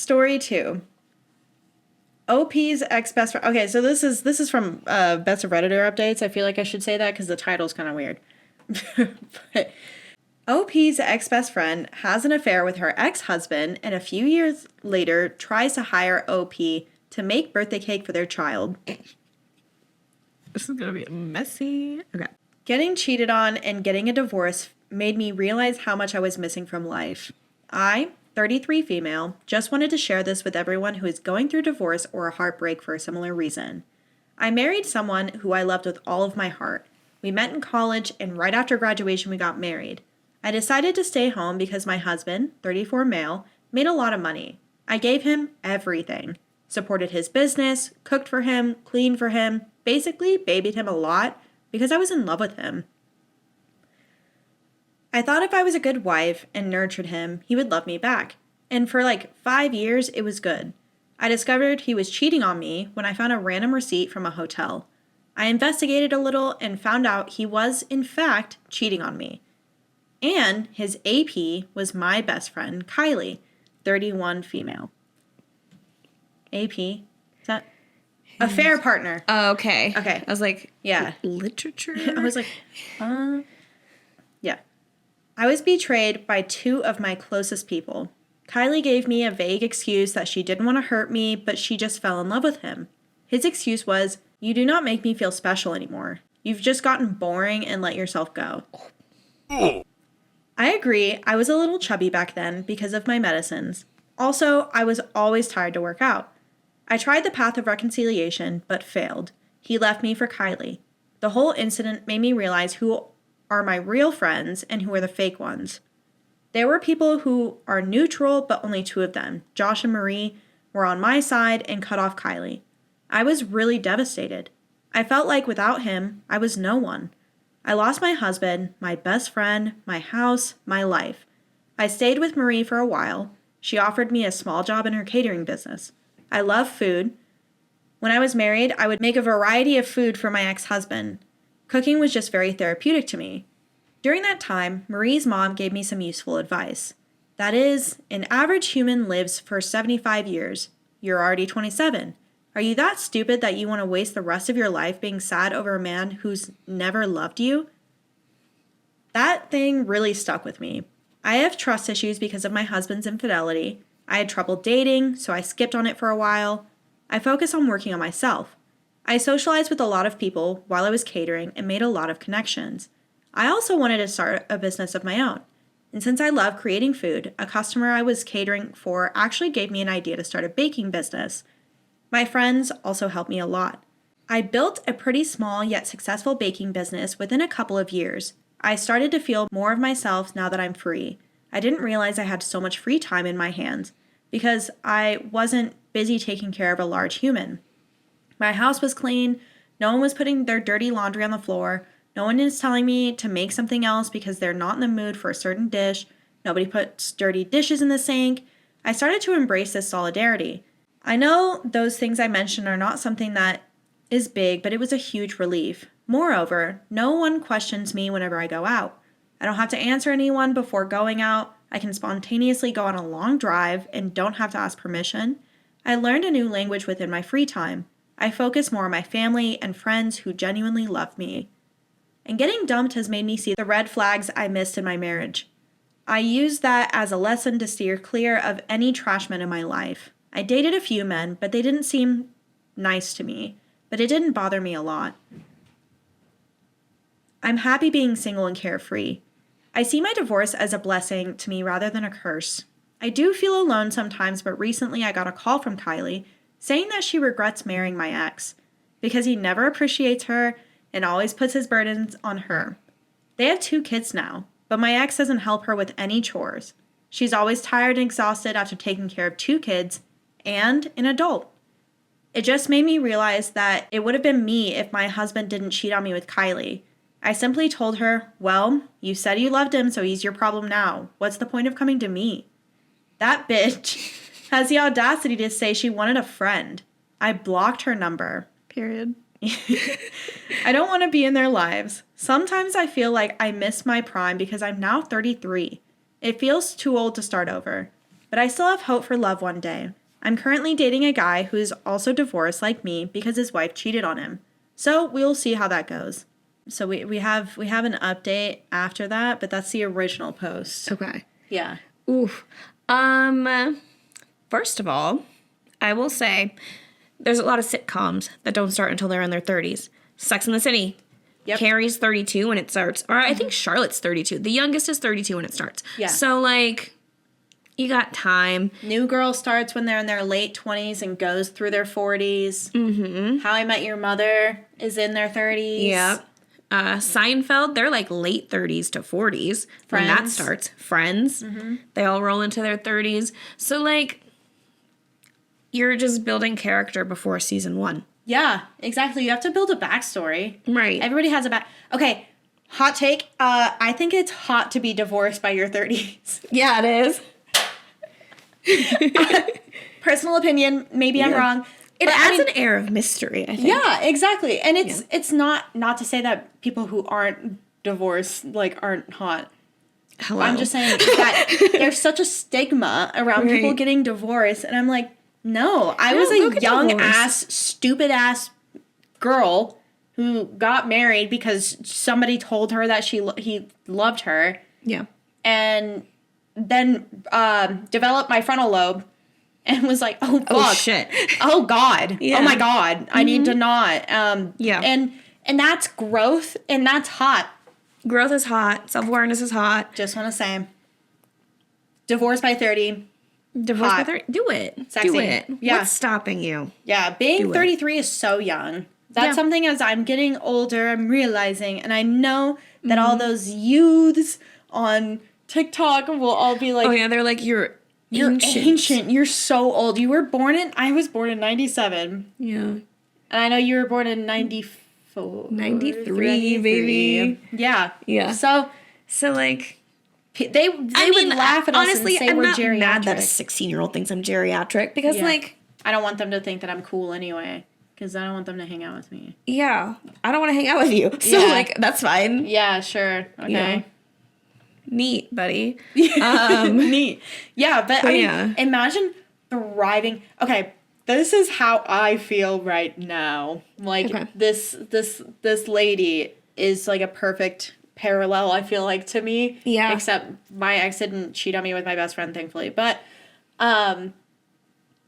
Story 2. OP's ex-best friend. Okay, so this is from Best of Redditor updates. I feel like I should say that because the title's kind of weird. But OP's ex-best friend has an affair with her ex-husband, and a few years later tries to hire OP to make birthday cake for their child. This is gonna be messy. Okay. Getting cheated on and getting a divorce made me realize how much I was missing from life. I, 33 female, just wanted to share this with everyone who is going through divorce or a heartbreak for a similar reason. I married someone who I loved with all of my heart. We met in college, and right after graduation we got married. I decided to stay home because my husband, 34 male, made a lot of money. I gave him everything. Supported his business, cooked for him, cleaned for him, basically babied him a lot because I was in love with him. I thought if I was a good wife and nurtured him, he would love me back. And for like 5 years, it was good. I discovered he was cheating on me when I found a random receipt from a hotel. I investigated a little and found out he was, in fact, cheating on me. And his AP was my best friend, Kylie, 31 female. AP? Is that? Affair partner. Oh, okay. Okay. I was like, yeah. Literature? I was like, yeah. I was betrayed by 2 of my closest people. Kylie gave me a vague excuse that she didn't want to hurt me, but she just fell in love with him. His excuse was, "You do not make me feel special anymore. You've just gotten boring and let yourself go." I agree, I was a little chubby back then because of my medicines. Also, I was always tired to work out. I tried the path of reconciliation, but failed. He left me for Kylie. The whole incident made me realize who are my real friends and who are the fake ones. There were people who are neutral, but only 2 of them, Josh and Marie, were on my side and cut off Kylie. I was really devastated. I felt like without him, I was no one. I lost my husband, my best friend, my house, my life. I stayed with Marie for a while. She offered me a small job in her catering business. I love food. When I was married, I would make a variety of food for my ex-husband. Cooking was just very therapeutic to me. During that time, Marie's mom gave me some useful advice. That is, an average human lives for 75 years. You're already 27. Are you that stupid that you want to waste the rest of your life being sad over a man who's never loved you? That thing really stuck with me. I have trust issues because of my husband's infidelity. I had trouble dating, so I skipped on it for a while. I focused on working on myself. I socialized with a lot of people while I was catering and made a lot of connections. I also wanted to start a business of my own. And since I love creating food, a customer I was catering for actually gave me an idea to start a baking business. My friends also helped me a lot. I built a pretty small yet successful baking business within a couple of years. I started to feel more of myself now that I'm free. I didn't realize I had so much free time in my hands because I wasn't busy taking care of a large human. My house was clean. No one was putting their dirty laundry on the floor. No one is telling me to make something else because they're not in the mood for a certain dish. Nobody puts dirty dishes in the sink. I started to embrace this solidarity. I know those things I mentioned are not something that is big, but it was a huge relief. Moreover, no one questions me whenever I go out. I don't have to answer anyone before going out. I can spontaneously go on a long drive and don't have to ask permission. I learned a new language within my free time. I focus more on my family and friends who genuinely love me. And getting dumped has made me see the red flags I missed in my marriage. I used that as a lesson to steer clear of any trash men in my life. I dated a few men, but they didn't seem nice to me. But it didn't bother me a lot. I'm happy being single and carefree. I see my divorce as a blessing to me rather than a curse. I do feel alone sometimes, but recently I got a call from Kylie saying that she regrets marrying my ex because he never appreciates her and always puts his burdens on her. They have 2 kids now, but my ex doesn't help her with any chores. She's always tired and exhausted after taking care of 2 kids and an adult. It just made me realize that it would have been me if my husband didn't cheat on me with Kylie. I simply told her, well, you said you loved him, so he's your problem now. What's the point of coming to me? That bitch has the audacity to say she wanted a friend. I blocked her number. Period. I don't want to be in their lives. Sometimes I feel like I missed my prime because I'm now 33. It feels too old to start over. But I still have hope for love one day. I'm currently dating a guy who is also divorced like me because his wife cheated on him. So we'll see how that goes. So we have an update after that, but that's the original post. Okay. Yeah. Oof. First of all, I will say there's a lot of sitcoms that don't start until they're in their 30s. Sex and the City. Yep. Carrie's 32 when it starts. Or I think Charlotte's 32. The youngest is 32 when it starts. Yeah. So, like, you got time. New Girl starts when they're in their late 20s and goes through their 40s. Mm-hmm. How I Met Your Mother is in their 30s. Yeah. Seinfeld, they're like late 30s to 40s when that starts. Friends, they all roll into their 30s. So, like, you're just building character before season 1. Yeah, exactly. You have to build a backstory. Right. Everybody has a Okay, hot take. I think it's hot to be divorced by your 30s. Yeah, it is. Personal opinion. Maybe I'm wrong. It adds an air of mystery, I think. Yeah, exactly. And it's not to say that people who aren't divorced, like, aren't hot. Hello. I'm just saying that there's such a stigma around people getting divorced. And I'm like, no. I was a young-ass, stupid-ass girl who got married because somebody told her that he loved her. Yeah. And then developed my frontal lobe. And was like, oh, fuck. Oh, shit. Oh, God. Yeah. Oh, my God. I need to not. Yeah. And that's growth, and that's hot. Growth is hot. Self-awareness is hot. Just want to say. Divorce by 30. Divorce hot. by 30. Do it. Sexy. Do it. Yeah. What's stopping you? Yeah, being 33 is so young. That's something as I'm getting older, I'm realizing. And I know that all those youths on TikTok will all be like, Oh, yeah. They're like, you're ancient. You're so old. I was born in 97. Yeah. And I know you were born in 94. 93, baby. Yeah. Yeah. So like, they would laugh at us honestly, and say I'm we're not geriatric. mad that a 16-year-old thinks I'm geriatric because, like, I don't want them to think that I'm cool anyway because I don't want them to hang out with me. yeah, I don't want to hang out with you. So, like, that's fine. Yeah, sure. Okay. Yeah. Neat, buddy. Neat. Yeah, but I mean, yeah. imagine thriving. Okay, this is how I feel right now. Like this lady is like a perfect parallel, I feel like, to me. Yeah. Except my ex didn't cheat on me with my best friend, thankfully. But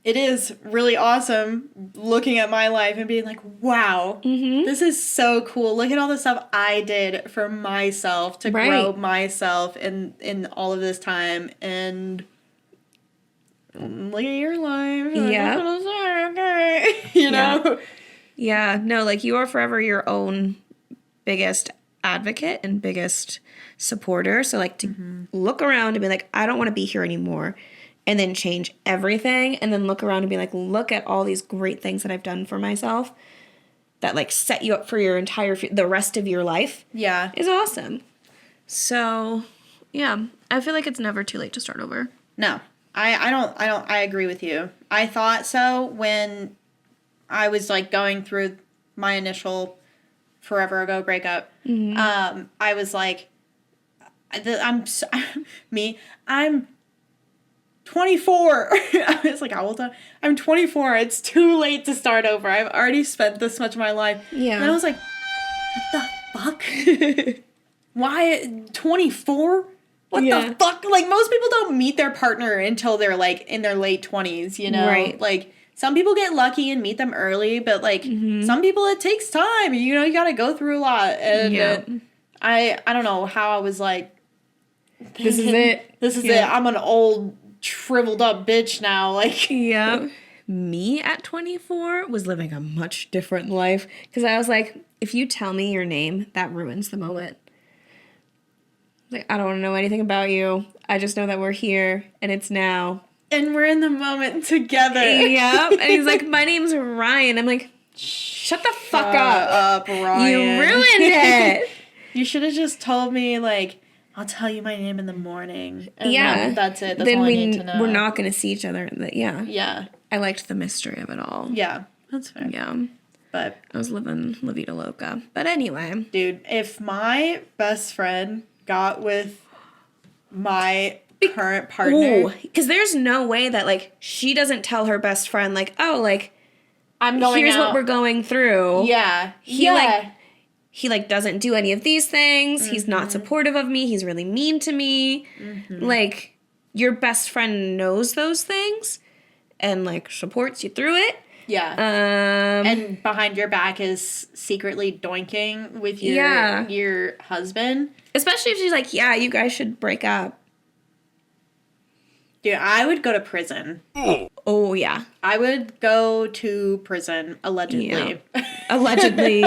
it is really awesome looking at my life and being like, wow, this is so cool. Look at all the stuff I did for myself to grow myself in all of this time. And look at your life. Yeah. Okay. You know? Yeah. No, like, you are forever your own biggest advocate and biggest supporter. So, like, to look around and be like, I don't want to be here anymore. And then change everything, and then look around and be like, look at all these great things that I've done for myself that, like, set you up for your the rest of your life. Yeah. Is awesome. So, yeah, I feel like it's never too late to start over. No, I agree with you. I thought so when I was, like, going through my initial forever ago breakup. I was like, I'm 24. I was like, how old am I? I'm 24. It's too late to start over. I've already spent this much of my life. Yeah. And I was like, what the fuck? Why 24? What the fuck? Like, most people don't meet their partner until they're, like, in their late 20s, you know? Right. Like, some people get lucky and meet them early, but, like, some people it takes time. You know, you gotta go through a lot. And I don't know how I was like, this is it. This is it. I'm an old, shriveled up bitch now. Like, yeah. Me at 24 was living a much different life because I was like, if you tell me your name, that ruins the moment. Like, I don't want to know anything about you. I just know that we're here and it's now. And we're in the moment together. Yep. And he's like, my name's Ryan. I'm like, shut the fuck up. Ryan. You ruined it. You should have just told me, like, I'll tell you my name in the morning. And that's it. That's then all I need to know. We're not going to see each other. Yeah. I liked the mystery of it all. Yeah. That's fair. Yeah. But I was living La Vida Loca. But anyway. Dude, if my best friend got with my current partner. Because there's no way that, like, she doesn't tell her best friend, like, oh, like, I'm going here's out. what we're going through. Yeah. He doesn't do any of these things. He's not supportive of me. He's really mean to me. Like, your best friend knows those things and, like, supports you through it. Yeah. And behind your back is secretly doinking with your husband. Especially if she's like, yeah, you guys should break up. Dude, I would go to prison. Oh, yeah. I would go to prison, allegedly. Yeah. Allegedly.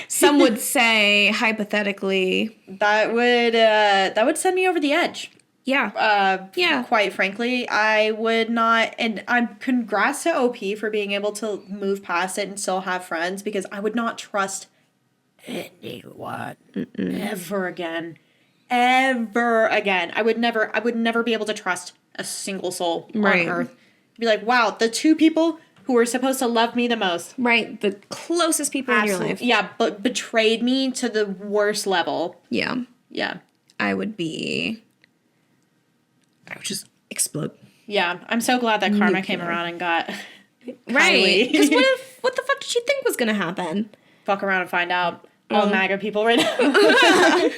Some would say, hypothetically. That would send me over the edge. Yeah. Quite frankly, I would not, and I'm congrats to OP for being able to move past it and still have friends, because I would not trust anyone ever again. Ever again. I would never be able to trust a single soul on earth. Be like, wow, the two people who were supposed to love me the most. Right. The closest people in your life. Yeah, but betrayed me to the worst level. Yeah. Yeah. I would just explode. Yeah. I'm so glad that karma came around and got Right. Because what the fuck did she think was going to happen? Fuck around and find out. All MAGA people right now.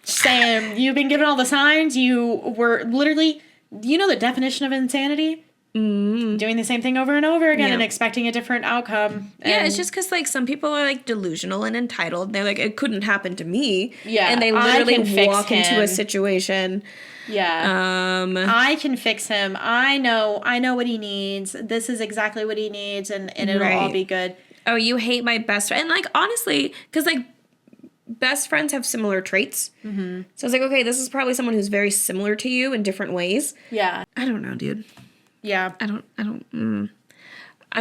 Sam, you've been given all the signs. You were literally, you know the definition of insanity? Doing the same thing over and over again and expecting a different outcome. Yeah, it's just because, like, some people are, like, delusional and entitled. They're like, it couldn't happen to me. Yeah, and they literally walk into a situation. Yeah. I can fix him. I know what he needs. This is exactly what he needs, and it'll all be good. Oh, you hate my best friend. And, like, honestly, because, like, best friends have similar traits. So it's like, okay, this is probably someone who's very similar to you in different ways. Yeah. I don't know, dude. Yeah. I'm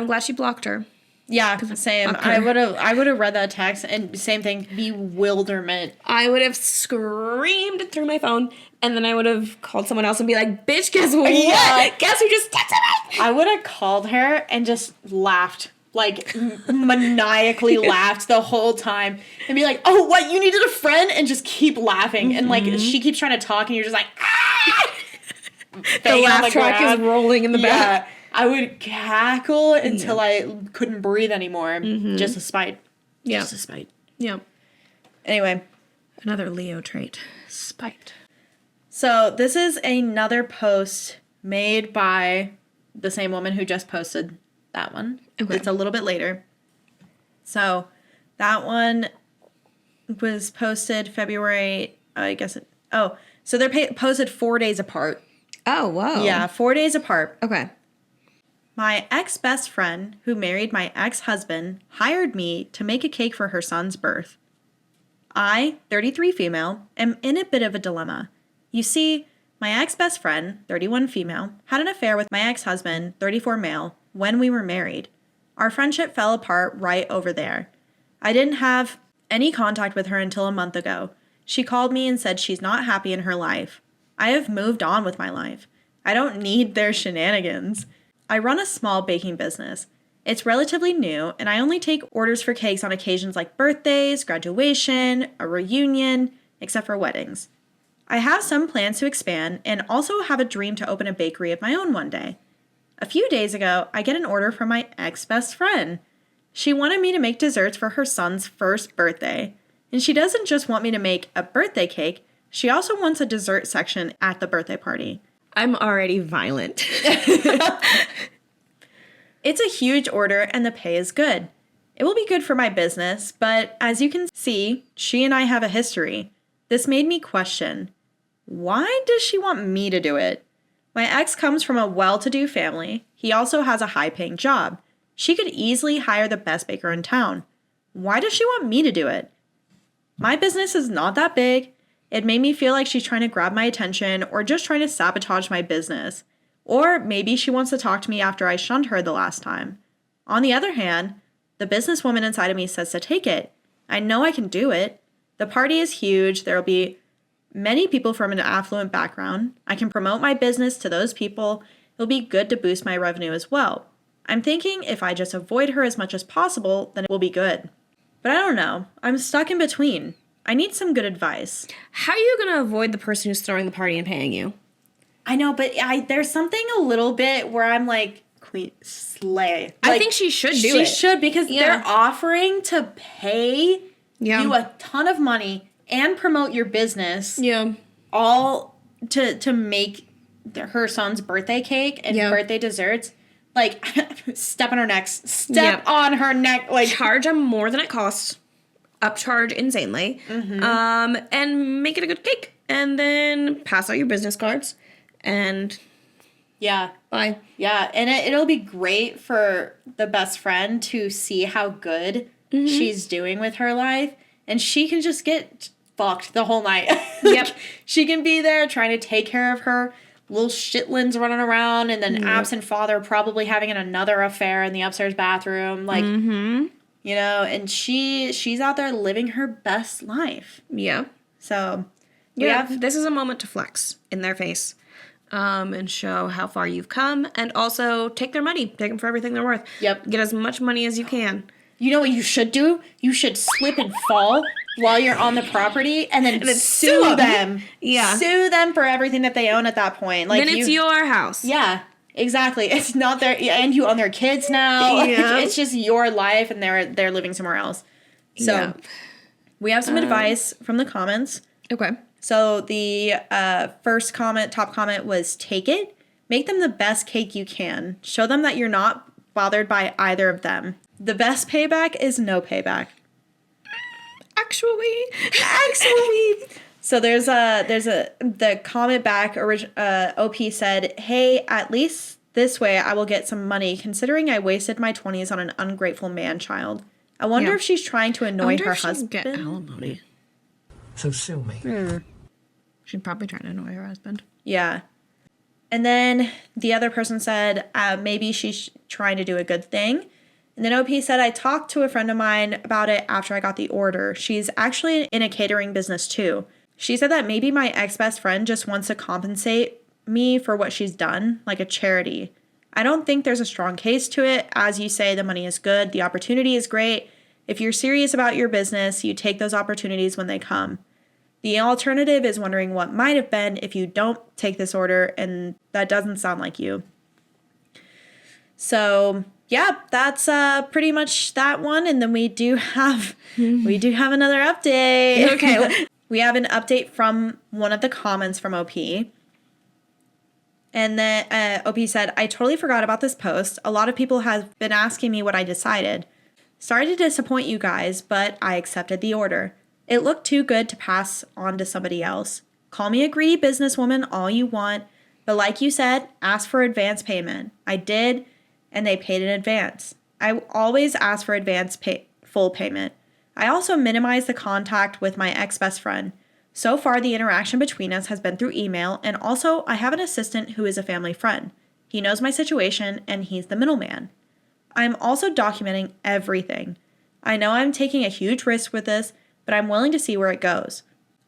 glad she blocked her. Yeah, same. I would have read that text, and same thing, bewilderment. I would have screamed through my phone, and then I would have called someone else and be like, bitch, guess what? Yeah. Guess who just texted me? I would have called her and just laughed. Like, maniacally laughed the whole time. And be like, oh, what, you needed a friend? And just keep laughing. And, like, she keeps trying to talk, and you're just like, ah! The laugh track is rolling in the back. I would cackle until I couldn't breathe anymore. Just to spite. Yeah. Just to spite. Yeah. Anyway. Another Leo trait. Spite. So, this is another post made by the same woman who just posted that one. Okay. It's a little bit later. So, that one was posted February, so they're posted 4 days apart. Oh, whoa. Yeah, 4 days apart. Okay. My ex-best friend, who married my ex-husband, hired me to make a cake for her son's birth. I, 33 female, am in a bit of a dilemma. You see, my ex-best friend, 31 female, had an affair with my ex-husband, 34 male, when we were married. Our friendship fell apart right over there. I didn't have any contact with her until a month ago. She called me and said she's not happy in her life. I have moved on with my life. I don't need their shenanigans. I run a small baking business. It's relatively new, and I only take orders for cakes on occasions like birthdays, graduation, a reunion, except for weddings. I have some plans to expand and also have a dream to open a bakery of my own one day. A few days ago, I get an order from my ex-best friend. She wanted me to make desserts for her son's first birthday. And she doesn't just want me to make a birthday cake, she also wants a dessert section at the birthday party. I'm already violent. It's a huge order and the pay is good. It will be good for my business, but as you can see, she and I have a history. This made me question, why does she want me to do it? My ex comes from a well-to-do family. He also has a high-paying job. She could easily hire the best baker in town. Why does she want me to do it? My business is not that big. It made me feel like she's trying to grab my attention or just trying to sabotage my business. Or maybe she wants to talk to me after I shunned her the last time. On the other hand, the businesswoman inside of me says to take it. I know I can do it. The party is huge. There will be many people from an affluent background. I can promote my business to those people. It'll be good to boost my revenue as well. I'm thinking if I just avoid her as much as possible, then it will be good. But I don't know. I'm stuck in between. I need some good advice. How are you going to avoid the person who's throwing the party and paying you? I know, but there's something a little bit where I'm like, queen, slay. I think she should do it. She should, because they're offering to pay you a ton of money and promote your business. Yeah. All to make her son's birthday cake and birthday desserts. Like, step on her neck. Step on her neck. Like, charge them more than it costs. Upcharge insanely. And make it a good cake. And then pass out your business cards. And bye. Yeah, and it'll be great for the best friend to see how good she's doing with her life. And she can just get fucked the whole night. Yep. She can be there trying to take care of her little shitlins running around, and then absent father probably having another affair in the upstairs bathroom. Like, you know, and she's out there living her best life. Yeah. So, this is a moment to flex in their face. And show how far you've come, and also take their money. Take them for everything they're worth. Yep. Get as much money as you can. You know what you should do? You should slip and fall while you're on the property, and then sue them. Yeah. Sue them for everything that they own at that point. Like, then it's your house. Yeah, exactly. It's not their, and you own their kids now. Like, it's just your life, and they're living somewhere else. So, we have some advice from the comments. Okay. So the top comment was, take it. Make them the best cake you can. Show them that you're not bothered by either of them. The best payback is no payback. Actually. So the comment back, OP said, hey, at least this way I will get some money, considering I wasted my 20s on an ungrateful man-child. I wonder if she's trying to annoy her husband. Get alimony. So sue me. She's probably trying to annoy her husband. Yeah. And then the other person said, maybe she's trying to do a good thing. And then OP said, I talked to a friend of mine about it after I got the order. She's actually in a catering business too. She said that maybe my ex-best friend just wants to compensate me for what she's done, like a charity. I don't think there's a strong case to it. As you say, the money is good. The opportunity is great. If you're serious about your business, you take those opportunities when they come. The alternative is wondering what might have been if you don't take this order, and that doesn't sound like you. So, yeah, that's pretty much that one. And then we do have another update. Okay. We have an update from one of the comments from OP. And then OP said, I totally forgot about this post. A lot of people have been asking me what I decided. Sorry to disappoint you guys, but I accepted the order. It looked too good to pass on to somebody else. Call me a greedy businesswoman all you want, but like you said, ask for advance payment. I did, and they paid in advance. I always ask for full payment. I also minimized the contact with my ex-best friend. So far, the interaction between us has been through email, and also I have an assistant who is a family friend. He knows my situation, and he's the middleman. I'm also documenting everything. I know I'm taking a huge risk with this, but I'm willing to see where it goes.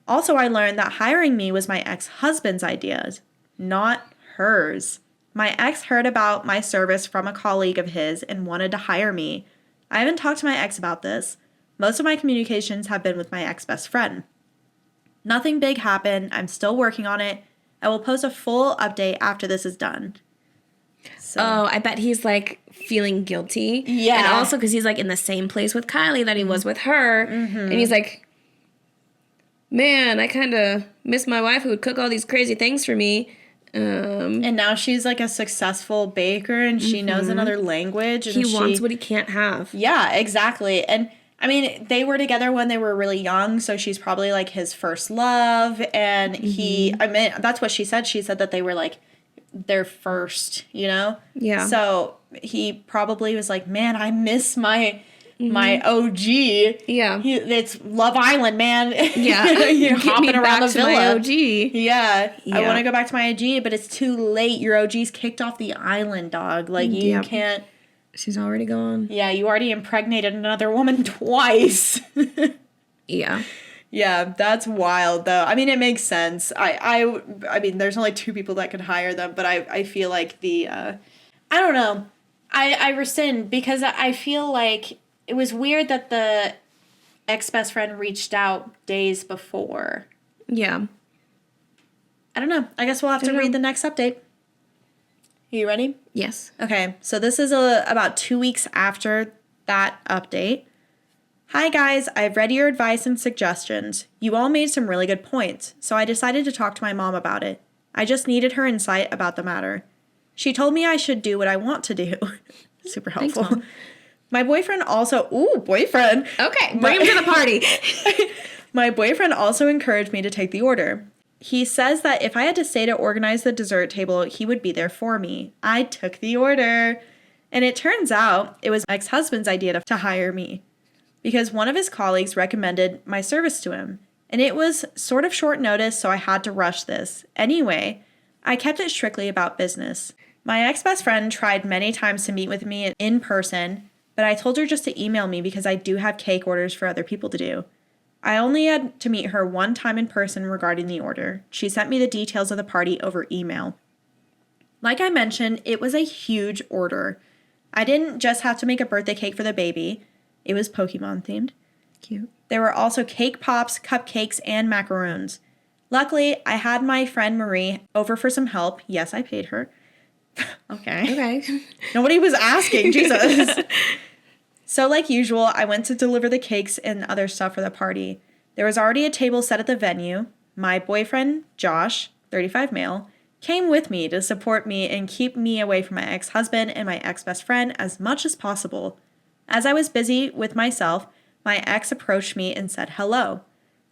Also, I learned that hiring me was my ex-husband's ideas, not hers. My ex heard about my service from a colleague of his and wanted to hire me. I haven't talked to my ex about this. Most of my communications have been with my ex-best friend. Nothing big happened. I'm still working on it. I will post a full update after this is done. So. Oh, I bet he's like feeling guilty. Yeah. And also because he's like in the same place with Kylie that he was with her. And he's like, man, I kind of miss my wife who would cook all these crazy things for me. And now she's like a successful baker, and she knows another language. And he wants what he can't have. Yeah, exactly. And I mean, they were together when they were really young, so she's probably like his first love. And that's what she said. She said that they were like their first, you know? Yeah. So he probably was like, man, I miss my OG. Yeah. It's Love Island, man. Yeah. You're hopping around the villa. My OG. Yeah. I want to go back to my OG, but it's too late. Your OG's kicked off the island, dog. Like, you can't. She's already gone. Yeah, you already impregnated another woman twice. Yeah. Yeah, that's wild, though. I mean, it makes sense. I mean, there's only 2 people that could hire them, but I feel like I don't know. I rescind because I feel like it was weird that ex-best friend reached out days before. Yeah. I don't know. I guess we'll have to read the next update. You ready? Yes. Okay, so this is about 2 weeks after that update. Hi guys, I've read your advice and suggestions. You all made some really good points, so I decided to talk to my mom about it. I just needed her insight about the matter. She told me I should do what I want to do. Super helpful. Thanks, Mom. My boyfriend also... Ooh, boyfriend! Okay, bring him to the party. My boyfriend also encouraged me to take the order. He says that if I had to stay to organize the dessert table, he would be there for me. I took the order. And it turns out it was my ex-husband's idea to hire me, because one of his colleagues recommended my service to him. And it was sort of short notice, so I had to rush this. Anyway, I kept it strictly about business. My ex-best friend tried many times to meet with me in person, but I told her just to email me because I do have cake orders for other people to do. I only had to meet her one time in person regarding the order. She sent me the details of the party over email. Like I mentioned, it was a huge order. I didn't just have to make a birthday cake for the baby. It was Pokemon themed. Cute. There were also cake pops, cupcakes, and macaroons. Luckily, I had my friend Marie over for some help. Yes, I paid her. Okay. Nobody was asking, Jesus. So like usual, I went to deliver the cakes and other stuff for the party. There was already a table set at the venue. My boyfriend, Josh, 35 male, came with me to support me and keep me away from my ex-husband and my ex-best friend as much as possible. As I was busy with myself, my ex approached me and said hello.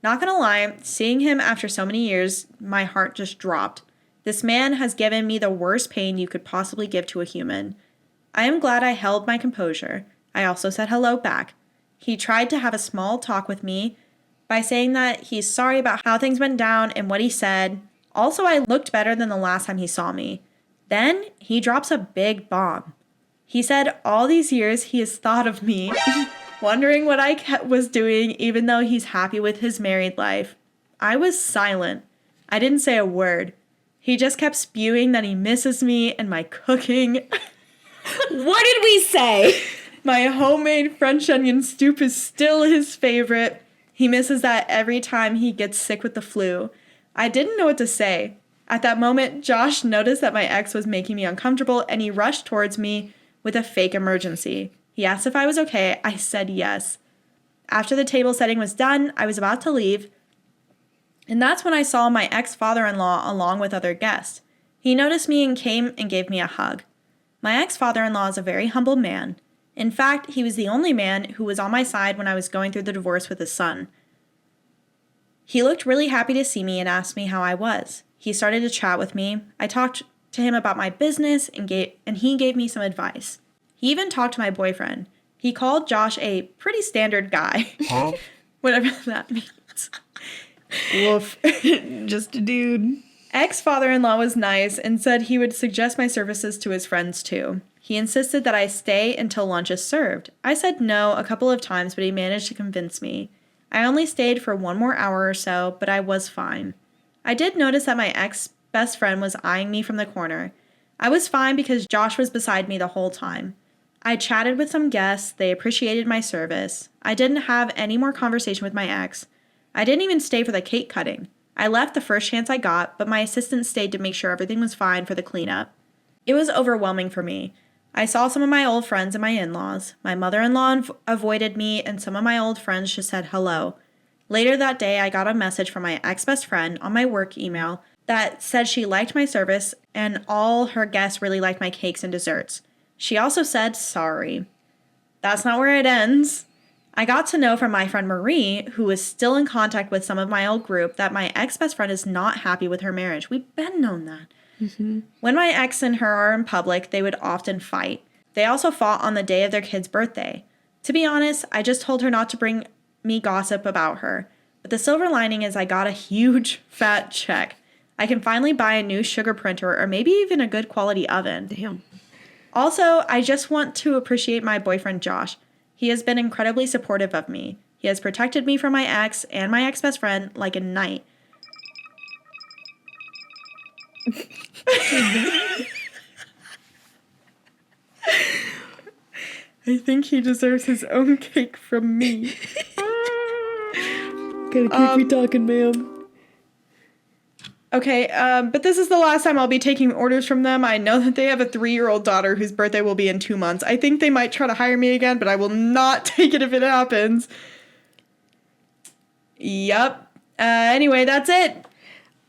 Not gonna lie, seeing him after so many years, my heart just dropped. This man has given me the worst pain you could possibly give to a human. I am glad I held my composure. I also said hello back. He tried to have a small talk with me by saying that he's sorry about how things went down and what he said. Also, I looked better than the last time he saw me. Then he drops a big bomb. He said all these years he has thought of me, wondering what I was doing even though he's happy with his married life. I was silent. I didn't say a word. He just kept spewing that he misses me and my cooking. What did we say? My homemade French onion soup is still his favorite. He misses that every time he gets sick with the flu. I didn't know what to say. At that moment, Josh noticed that my ex was making me uncomfortable and he rushed towards me with a fake emergency. He asked if I was okay. I said yes. After the table setting was done, I was about to leave, and that's when I saw my ex-father-in-law along with other guests. He noticed me and came and gave me a hug. My ex-father-in-law is a very humble man. In fact, he was the only man who was on my side when I was going through the divorce with his son. He looked really happy to see me and asked me how I was. He started to chat with me. I talked to him about my business and he gave me some advice. He even talked to my boyfriend. He called Josh a pretty standard guy. Huh? Whatever that means. Woof. Just a dude. Ex-father-in-law was nice and said he would suggest my services to his friends too. He insisted that I stay until lunch is served. I said no a couple of times, but he managed to convince me. I only stayed for 1 more hour or so, but I was fine. I did notice that my ex-best friend was eyeing me from the corner. I was fine because Josh was beside me the whole time. I chatted with some guests. They appreciated my service. I didn't have any more conversation with my ex. I didn't even stay for the cake cutting. I left the first chance I got, but my assistant stayed to make sure everything was fine for the cleanup. It was overwhelming for me. I saw some of my old friends and my in-laws. My mother-in-law avoided me, and some of my old friends just said hello. Later that day, I got a message from my ex-best friend on my work email that said she liked my service and all her guests really liked my cakes and desserts. She also said sorry. That's not where it ends. I got to know from my friend Marie, who is still in contact with some of my old group, that my ex-best friend is not happy with her marriage. We've been known that. Mm-hmm. When my ex and her are in public, they would often fight. They also fought on the day of their kid's birthday. To be honest, I just told her not to bring me gossip about her. But the silver lining is I got a huge fat check. I can finally buy a new sugar printer or maybe even a good quality oven. Damn. Also, I just want to appreciate my boyfriend Josh. He has been incredibly supportive of me. He has protected me from my ex and my ex-best friend like a knight. I think he deserves his own cake from me. Gotta keep me talking, ma'am. Okay, but this is the last time I'll be taking orders from them. I know that they have a 3-year-old daughter whose birthday will be in 2 months. I think they might try to hire me again, but I will not take it if it happens. Yep. Anyway, that's it.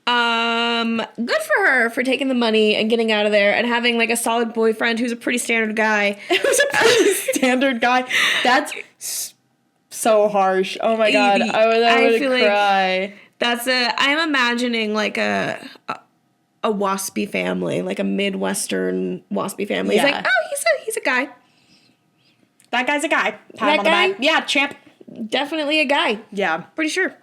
Good for her for taking the money and getting out of there and having like a solid boyfriend who's a pretty standard guy. It was a pretty standard guy. That's so harsh. Oh my god, I would cry. I'm imagining like a waspy family, like a Midwestern waspy family. Yeah. He's like, oh, he's a guy. That guy's a guy. Pat him That on the guy? back. Yeah, champ. Definitely a guy. Yeah. Pretty sure.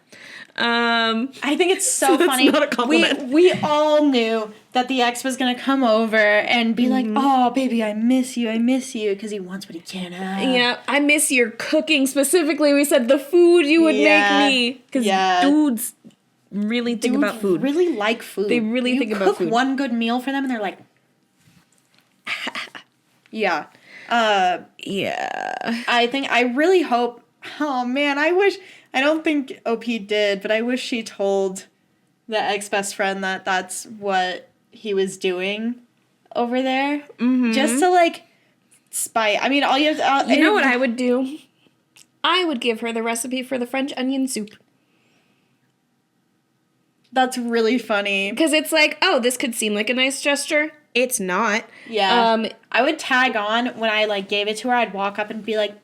I think it's so that's funny. not a compliment. We all knew that the ex was gonna come over and be like, "Oh, baby, I miss you, because he wants what he can't have." Yeah, I miss your cooking specifically. We said the food you would make me. Because dudes really think about food. Really like food. They really think about food. You cook one good meal for them and they're like, yeah. Yeah. I really hope, oh man, I don't think OP did, but I wish she told the ex-best friend that that's what he was doing over there. Mm-hmm. Just to, like, spite. I mean, all you have to... you know what I would do? I would give her the recipe for the French onion soup. That's really funny. Because it's like, oh, this could seem like a nice gesture. It's not. Yeah. I would tag on when I, like, gave it to her. I'd walk up and be like,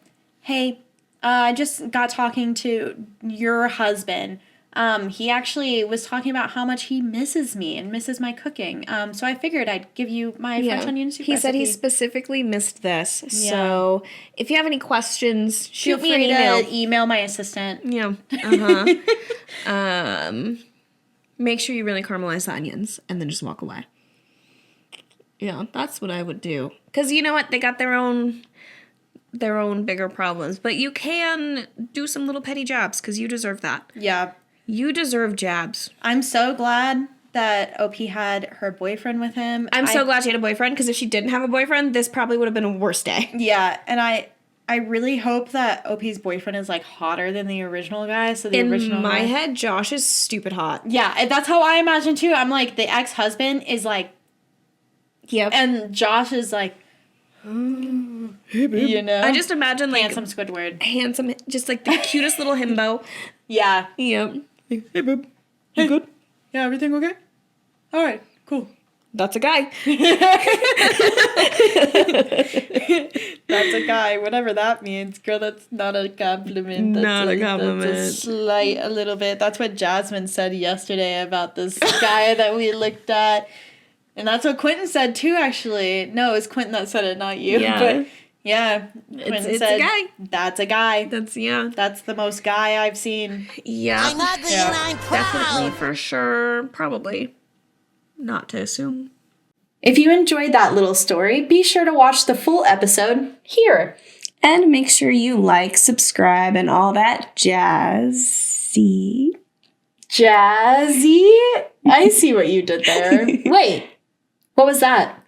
hey... I just got talking to your husband. He actually was talking about how much he misses me and misses my cooking. So I figured I'd give you my French onion soup He said he recipe. specifically missed this. Yeah. So if you have any questions, shoot me an Feel email. free to email my assistant. Yeah. Make sure you really caramelize the onions and then just walk away. Yeah, that's what I would do. Because you know what? They got their own bigger problems. But you can do some little petty jabs because you deserve that. Yeah. You deserve jabs. I'm so glad that OP had her boyfriend with him. I'm so glad she had a boyfriend because if she didn't have a boyfriend, this probably would have been a worse day. Yeah, and I really hope that OP's boyfriend is, like, hotter than the original guy. So In my head, Josh is stupid hot. Yeah, and that's how I imagine, too. I'm like, the ex-husband is, like... Yep. And Josh is, like... Hey, babe. You know? I just imagine, like... Handsome Squidward. Handsome, just, like, the cutest little himbo. Yeah. Yep. Hey, babe. You good? Yeah, everything okay? All right, cool. That's a guy. That's a guy, whatever that means. Girl, that's not a compliment. Not a compliment. That's a slight, a little bit. That's what Jasmine said yesterday about this guy that we looked at. And that's what Quentin said, too, actually. No, it was Quentin that said it, not you. Yeah. But, yeah. Quentin it's said, a guy. That's a guy. Yeah. That's the most guy I've seen. Yeah. I'm ugly and I'm proud. Definitely, for sure. Probably. Not to assume. If you enjoyed that little story, be sure to watch the full episode here. And make sure you like, subscribe, and all that jazzy. Jazzy? I see what you did there. Wait, what was that?